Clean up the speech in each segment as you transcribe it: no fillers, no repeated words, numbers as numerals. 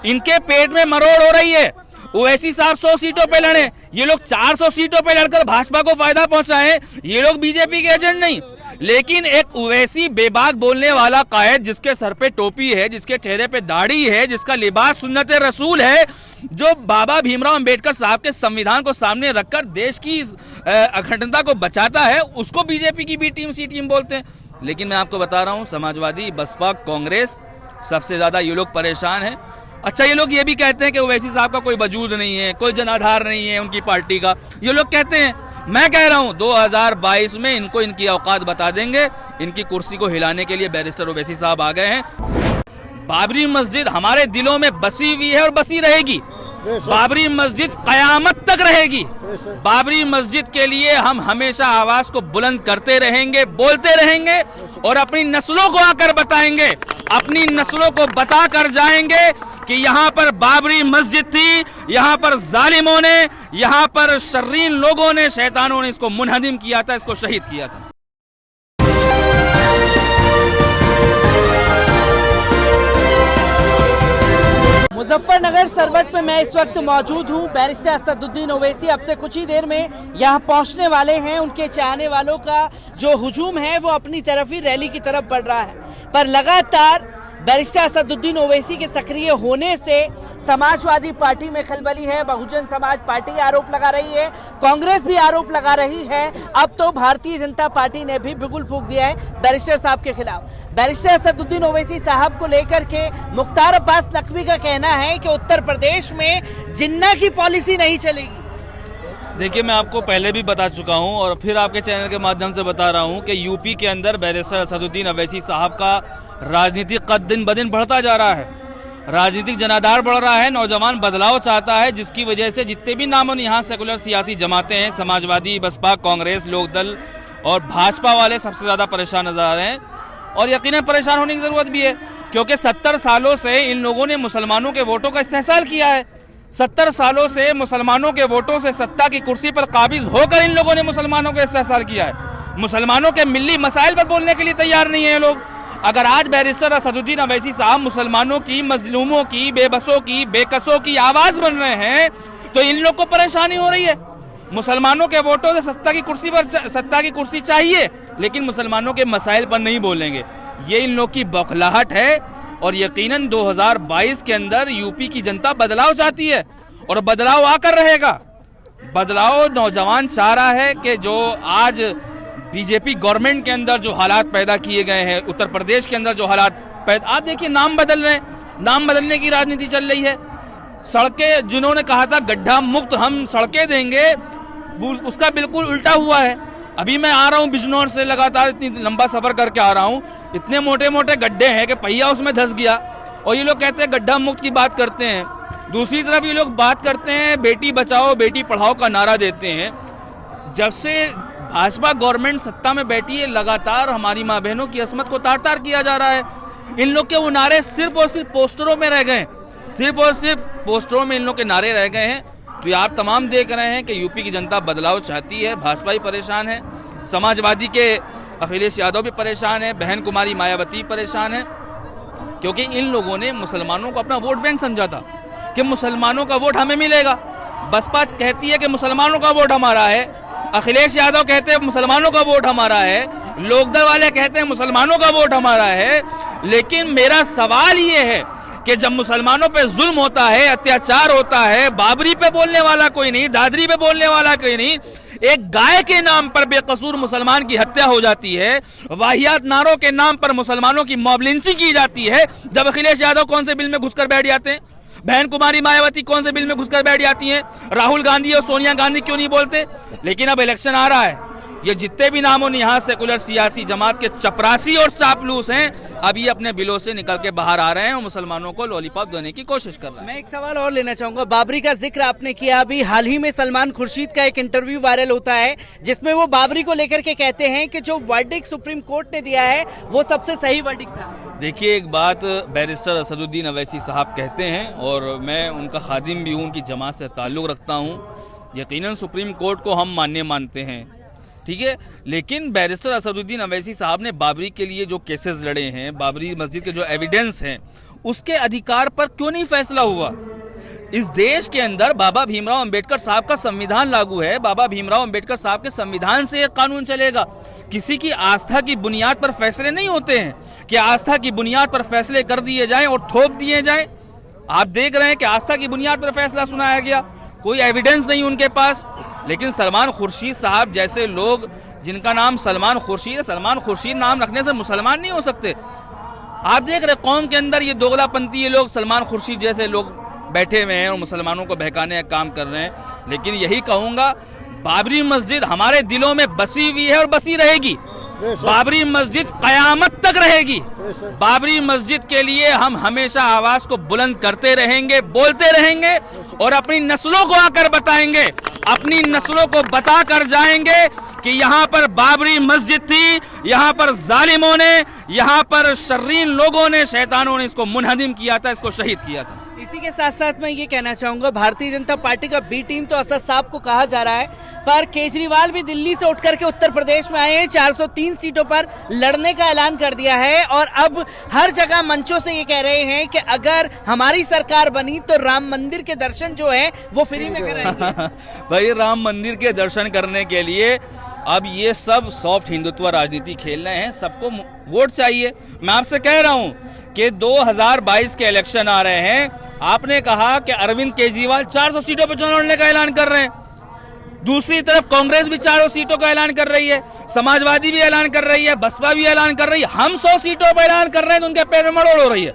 इनके पेट में मरोड़ हो रही है। ओवैसी साहब 100 सीटों पे लड़े, ये लोग 400 सीटों पे लड़कर भाजपा को फायदा पहुंचाएं, ये लोग बीजेपी के एजेंट नहीं। लेकिन एक ओवैसी बेबाक बोलने वाला कायद जिसके सर पे टोपी है, जिसके चेहरे पे दाढ़ी है, जिसका लिबास सुन्नत रसूल है, जो बाबा भीमराव अंबेडकर साहब के संविधान को सामने रखकर देश की अखंडता को बचाता है, उसको बीजेपी की बी टीम सी टीम बोलते हैं। लेकिन मैं आपको बता रहा हूं, समाजवादी, बसपा, कांग्रेस, सबसे ज्यादा ये लोग परेशान हैं। अच्छा, ये लोग ये भी कहते हैं कि ओवैसी साहब का कोई वजूद नहीं है, कोई जनाधार नहीं है उनकी पार्टी का, ये लोग कहते हैं। मैं कह रहा हूं 2022 में इनको इनकी औकात बता देंगे। इनकी कुर्सी को हिलाने के लिए बैरिस्टर ओवैसी साहब आ गए हैं। बाबरी मस्जिद हमारे दिलों में बसी हुई है और बसी रहेगी। बाबरी मस्जिद कयामत तक रहेगी। बाबरी मस्जिद के लिए हम हमेशा आवाज को बुलंद करते रहेंगे, बोलते रहेंगे और अपनी नस्लों को आकर बताएंगे, अपनी नस्लों को बता कर जाएंगे कि यहाँ पर बाबरी मस्जिद थी, यहाँ पर जालिमों ने, यहाँ पर शर्रीर लोगों ने, शैतानों ने इसको मुनहदिम किया था, इसको शहीद किया था। मुजफ्फरनगर सरवट में मैं इस वक्त मौजूद हूं। बैरिस्टर असदुद्दीन ओवैसी अब से कुछ ही देर में यहां पहुंचने वाले हैं। उनके चाहने वालों का जो हुजूम है वो अपनी तरफ ही रैली की तरफ बढ़ रहा है, पर लगातार बैरिस्टर असदुद्दीन ओवैसी के सक्रिय होने से समाजवादी पार्टी में खलबली है। बहुजन समाज पार्टी आरोप लगा रही है, कांग्रेस भी आरोप लगा रही है, अब तो भारतीय जनता पार्टी ने भी बिगुल फूंक दिया है बैरिस्टर साहब के खिलाफ। बैरिस्टर असदुद्दीन ओवैसी साहब को लेकर के मुख्तार अब्बास नकवी का कहना है कि उत्तर प्रदेश में जिन्ना की पॉलिसी नहीं चलेगी। देखिए, मैं आपको पहले भी बता चुका हूं और फिर आपके चैनल के माध्यम से बता रहा हूं कि यूपी के अंदर बैरिस्टर असदुद्दीन ओवैसी साहब का राजनीतिक कद दिन ब दिन बढ़ता जा रहा है, राजनीतिक जनाधार बढ़ रहा है, नौजवान बदलाव चाहता है, जिसकी वजह से जितने भी नामों यहाँ सेकुलर सियासी जमातें हैं, समाजवादी, बसपा, कांग्रेस, लोकदल और भाजपा वाले सबसे ज्यादा परेशान नजर आ रहे हैं। और यकीनन परेशान होने की जरूरत भी है, क्योंकि 70 सालों से इन लोगों ने मुसलमानों के वोटों का इस्तेहसाल किया है। 70 सालों से मुसलमानों के वोटों से सत्ता की कुर्सी पर काबिज होकर इन लोगों ने मुसलमानों का इस्तेहसाल किया है। मुसलमानों के मिली मसाइल पर बोलने के लिए तैयार नहीं है लोग। अगर आज बैरिस्टर असदुद्दीन ओवैसी साहब मुसलमानों की, मजलूमों की, बेबसों की, बेकसों की आवाज बन रहे हैं, तो इन लोग को परेशानी हो रही है। मुसलमानों के वोटों से सत्ता की कुर्सी चाहिए, लेकिन मुसलमानों के मसाइल पर नहीं बोलेंगे। ये इन लोग की बौखलाहट है और यकीनन 2022 के अंदर यूपी की जनता बदलाव चाहती है और बदलाव आकर रहेगा। बदलाव नौजवान चाह रहा है कि जो आज बीजेपी गवर्नमेंट के अंदर जो हालात पैदा किए गए हैं, उत्तर प्रदेश के अंदर जो हालात पैदा, आप देखिए नाम बदल रहे हैं, नाम बदलने की राजनीति चल रही है। सड़कें, जिन्होंने कहा था गड्ढा मुक्त हम सड़कें देंगे, उसका बिल्कुल उल्टा हुआ है। अभी मैं आ रहा हूँ बिजनौर से, लगातार इतनी लंबा सफर करके आ रहा हूँ, इतने मोटे मोटे गड्ढे हैं कि पहिया उसमें धंस गया, और ये लोग कहते हैं गड्ढा मुक्त की बात करते हैं। दूसरी तरफ ये लोग बात करते हैं बेटी बचाओ बेटी पढ़ाओ का नारा देते हैं। जब से भाजपा गवर्नमेंट सत्ता में बैठी है, लगातार हमारी माँ बहनों की अस्मत को तार तार किया जा रहा है। इन लोग के वो नारे सिर्फ और सिर्फ पोस्टरों में रह गए, सिर्फ और सिर्फ पोस्टरों में इन लोग के नारे रह गए हैं। तो ये आप तमाम देख रहे हैं कि यूपी की जनता बदलाव चाहती है, भाजपा ही परेशान है, समाजवादी के अखिलेश यादव भी परेशान है, बहन कुमारी मायावती परेशान है, क्योंकि इन लोगों ने मुसलमानों को अपना वोट बैंक समझा था कि मुसलमानों का वोट हमें मिलेगा। बसपा कहती है कि मुसलमानों का वोट हमारा है, अखिलेश यादव कहते हैं मुसलमानों का वोट हमारा है, लोकदल वाले कहते हैं मुसलमानों का वोट हमारा है। लेकिन मेरा सवाल ये है कि जब मुसलमानों पे जुल्म होता है, अत्याचार होता है, बाबरी पे बोलने वाला कोई नहीं, दादरी पे बोलने वाला कोई नहीं, एक गाय के नाम पर बेकसूर मुसलमान की हत्या हो जाती है, वाहियात नारों के नाम पर मुसलमानों की मॉब लिंचिंग की जाती है, जब अखिलेश यादव कौन से बिल में घुसकर बैठ जाते हैं, बहन कुमारी मायावती कौन से बिल में घुसकर बैठ जाती हैं, राहुल गांधी और सोनिया गांधी क्यों नहीं बोलते। लेकिन अब इलेक्शन आ रहा है, ये जितने भी नामों ने यहाँ सेकुलर सियासी जमात के चपरासी और चापलूस हैं, अब ये अपने बिलों से निकल के बाहर आ रहे हैं और मुसलमानों को लॉलीपॉप देने की कोशिश कर रहे हैं। मैं एक सवाल और लेना चाहूंगा, बाबरी का जिक्र आपने किया, अभी हाल ही में सलमान खुर्शीद का एक इंटरव्यू वायरल होता है जिसमें वो बाबरी को लेकर के कहते हैं कि जो वर्डिक्ट सुप्रीम कोर्ट ने दिया है वो सबसे सही वर्डिक्ट था। देखिए, एक बात बैरिस्टर असदुद्दीन ओवैसी साहब कहते हैं और मैं उनका खादिम भी हूँ, उनकी जमात से ताल्लुक़ रखता हूँ। यकीनन सुप्रीम कोर्ट को हम मान्य मानते हैं, ठीक है, लेकिन बैरिस्टर असदुद्दीन ओवैसी साहब ने बाबरी के लिए जो केसेस लड़े हैं, बाबरी मस्जिद के जो एविडेंस हैं, उसके अधिकार पर क्यों नहीं फैसला हुआ? इस देश के अंदर बाबा भीमराव अंबेडकर साहब का संविधान लागू है। बाबा भीमराव अंबेडकर साहब के संविधान से एक कानून चलेगा। किसी की आस्था की बुनियाद पर फैसले नहीं होते हैं कि आस्था की बुनियाद पर फैसले कर दिए जाएं और थोप दिए जाएं। आप देख रहे हैं कि आस्था की बुनियाद पर फैसला सुनाया गया, कोई एविडेंस नहीं उनके पास। लेकिन सलमान खुर्शीद साहब जैसे लोग, जिनका नाम सलमान खुर्शीद है, सलमान खुर्शीद नाम रखने से मुसलमान नहीं हो सकते। आप देख रहे कौम के अंदर ये दोगलापंथी लोग, सलमान खुर्शीद जैसे लोग बैठे हुए हैं और मुसलमानों को बहकाने का काम कर रहे हैं। लेकिन यही कहूंगा, बाबरी मस्जिद हमारे दिलों में बसी हुई है और बसी रहेगी। बाबरी मस्जिद कयामत तक रहेगी। बाबरी मस्जिद के लिए हम हमेशा आवाज को बुलंद करते रहेंगे, बोलते रहेंगे और अपनी नस्लों को आकर बताएंगे, अपनी नस्लों को बताकर जाएंगे कि यहाँ पर बाबरी मस्जिद थी, यहाँ पर जालिमों ने, यहाँ पर शर्रीर लोगों ने, शैतानों ने इसको मुनहदिम किया था, इसको शहीद किया था। इसी के साथ साथ मैं ये कहना चाहूंगा, भारतीय जनता पार्टी का बी टीम तो असद साहब को कहा जा रहा है, पर केजरीवाल भी दिल्ली से उठकर के उत्तर प्रदेश में आए हैं, 403 सीटों पर लड़ने का ऐलान कर दिया है और अब हर जगह मंचों से ये कह रहे हैं कि अगर हमारी सरकार बनी तो राम मंदिर के दर्शन जो है वो फ्री में कराएंगे। भाई, राम मंदिर के दर्शन करने के लिए अब ये सब सॉफ्ट हिंदुत्व राजनीति खेल रहे हैं। सबको वोट चाहिए। मैं आपसे कह रहा हूं कि 2022 के इलेक्शन आ रहे हैं। आपने कहा कि अरविंद केजरीवाल 400 सीटों पर चुनाव लड़ने का ऐलान कर रहे हैं। दूसरी तरफ कांग्रेस भी 400 सीटों का ऐलान कर रही है, समाजवादी भी ऐलान कर रही है, बसपा भी ऐलान कर रही है। हम 100 सीटों पर ऐलान कर रहे हैं तो उनके पेट में मरोड़ हो रही है,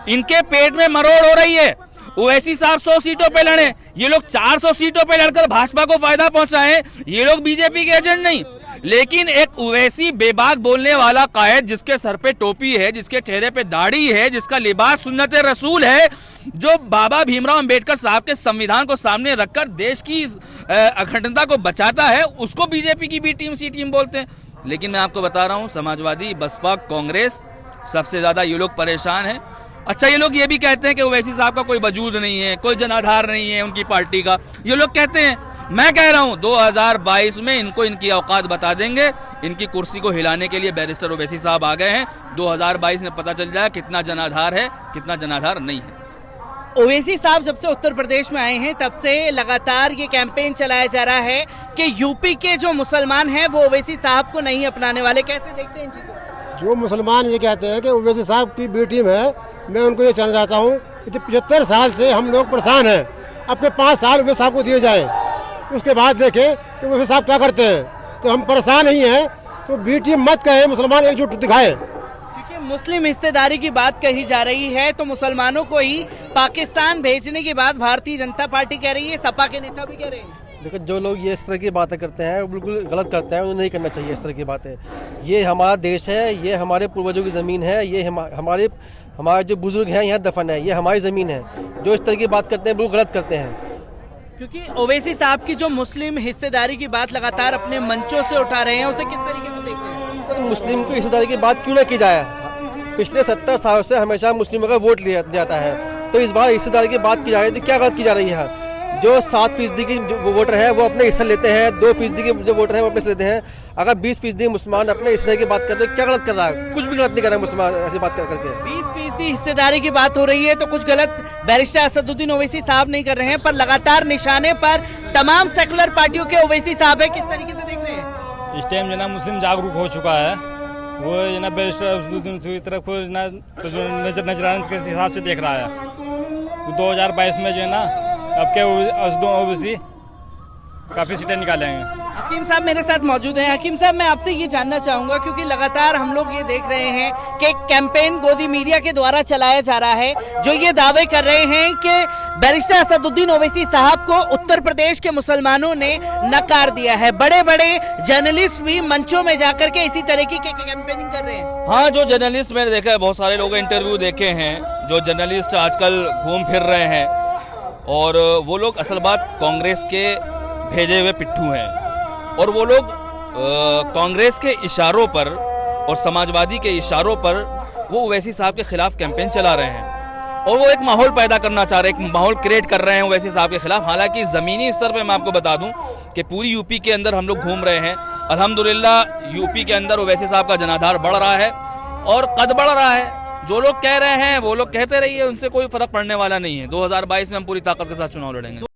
इनके पेट में मरोड़ हो रही है। ओवैसी साहब 100 सीटों पे लड़े, ये लोग 400 सीटों पे लड़कर भाजपा को फायदा पहुंचाए। ये लोग बीजेपी के एजेंट नहीं। लेकिन एक ओवैसी बेबाक बोलने वाला कायद, जिसके सर पे टोपी है, जिसके चेहरे पे दाढ़ी है, जिसका लिबास सुन्नत रसूल है, जो बाबा भीमराव अंबेडकर साहब के संविधान को सामने रखकर देश की अखंडता को बचाता है, उसको बीजेपी की बी टीम सी टीम बोलते हैं। लेकिन मैं आपको बता रहा हूं, समाजवादी, बसपा, कांग्रेस, सबसे ज्यादा ये लोग परेशान हैं। अच्छा, ये लोग ये भी कहते हैं कि ओवैसी साहब का कोई वजूद नहीं है, कोई जनाधार नहीं है उनकी पार्टी का, ये लोग कहते हैं। मैं कह रहा हूं 2022 में इनको इनकी औकात बता देंगे। इनकी कुर्सी को हिलाने के लिए बैरिस्टर ओवैसी साहब आ गए हैं। 2022 में पता चल जाए कितना जनाधार है, कितना जनाधार नहीं है। ओवैसी साहब जब से उत्तर प्रदेश में आए हैं तब से लगातार ये कैंपेन चलाया जा रहा है कि यूपी के जो मुसलमान हैं वो ओवैसी साहब को नहीं अपनाने वाले। कैसे देखते हैं इन चीजों? जो मुसलमान ये कहते हैं कि ओवैसी साहब की बी टीम है, मैं उनको ये कहना चाहता हूँ कि 75 साल से हम लोग परेशान हैं। अपने 5 साल ओवैसी साहब को दिए जाए, उसके बाद देखें कि ओवैसी साहब क्या करते हैं। तो हम परेशान नहीं हैं, तो बी टीम मत कहें, मुसलमान एकजुट दिखाएं। क्योंकि मुस्लिम हिस्सेदारी की बात कही जा रही है तो मुसलमानों को ही पाकिस्तान भेजने की बात भारतीय जनता पार्टी कह रही है, सपा के नेता भी कह रहे हैं। देखो, जो लोग ये इस तरह की बातें करते हैं वो बिल्कुल गलत करते हैं, उन्हें नहीं करना चाहिए इस तरह की बातें। ये हमारा देश है, ये हमारे पूर्वजों की ज़मीन है, ये हमारे जो बुजुर्ग हैं यहाँ दफन है, ये हमारी ज़मीन है। जो इस तरह की बात करते हैं बिल्कुल गलत करते हैं। क्योंकि ओवैसी साहब की जो मुस्लिम हिस्सेदारी की बात लगातार अपने मंचों से उठा रहे हैं, उसे किस तरीके से देख रहे हैं? तो मुस्लिम की हिस्सेदारी की बात क्यों ना की जाए? पिछले 70 साल से हमेशा मुस्लिमों का वोट लिया जाता है, तो इस बार हिस्सेदारी की बात की जा रही है तो क्या गलत की जा रही है? जो 7% की जो वोटर हैं वो अपने हिस्सा लेते हैं, 2% के जो वोटर हैं वो अपने हिस्सा लेते हैं। अगर 20% मुसलमान अपने हिस्से की बात करते हैं, क्या गलत कर रहा है? कुछ भी गलत नहीं कर रहा है मुसलमान ऐसी बात करके। 20% हिस्सेदारी की बात हो रही है तो कुछ गलत बैरिस्टर असदुद्दीन ओवैसी साहब नहीं कर रहे हैं, पर लगातार निशाने पर तमाम सेकुलर पार्टियों के ओवैसी साहब है। किस तरीके से देख रहे हैं? इस टाइम जना मुस्लिम जागरूक हो चुका है, वो जना बैरिस्टर असदुद्दीन की तरफ को नजराने के हिसाब से देख रहा है। 2022 में जो है ना, अब क्या ओवैसी काफी सीटें निकालेंगे। हकीम साहब मेरे साथ मौजूद हैं। हकीम साहब, मैं आपसे ये जानना चाहूंगा, क्योंकि लगातार हम लोग ये देख रहे हैं कि कैंपेन गोदी मीडिया के द्वारा चलाया जा रहा है, जो ये दावे कर रहे हैं कि बैरिस्टर असदुद्दीन ओवैसी साहब को उत्तर प्रदेश के मुसलमानों ने नकार दिया है। बड़े बड़े जर्नलिस्ट भी मंचों में जाकर के इसी तरीके की कैंपेनिंग कर रहे हैं। हाँ, जो जर्नलिस्ट मैंने देखा है, बहुत सारे लोग इंटरव्यू देखे हैं, जो जर्नलिस्ट आजकल घूम फिर रहे हैं, और वो लोग असल बात कांग्रेस के भेजे हुए पिट्ठू हैं, और वो लोग कांग्रेस के इशारों पर और समाजवादी के इशारों पर वो ओवैसी साहब के खिलाफ कैंपेन चला रहे हैं, और वो एक माहौल पैदा करना चाह रहे हैं, एक माहौल क्रिएट कर रहे हैं ओवैसी साहब के खिलाफ। हालांकि ज़मीनी स्तर पे मैं आपको बता दूं कि पूरी यूपी के अंदर हम लोग घूम रहे हैं, अल्हम्दुलिल्लाह यूपी के अंदर ओवैसी साहब का जनाधार बढ़ रहा है और कद बढ़ रहा है। जो लोग कह रहे हैं वो लोग कहते रहिए, उनसे कोई फर्क पड़ने वाला नहीं है। 2022 में हम पूरी ताकत के साथ चुनाव लड़ेंगे।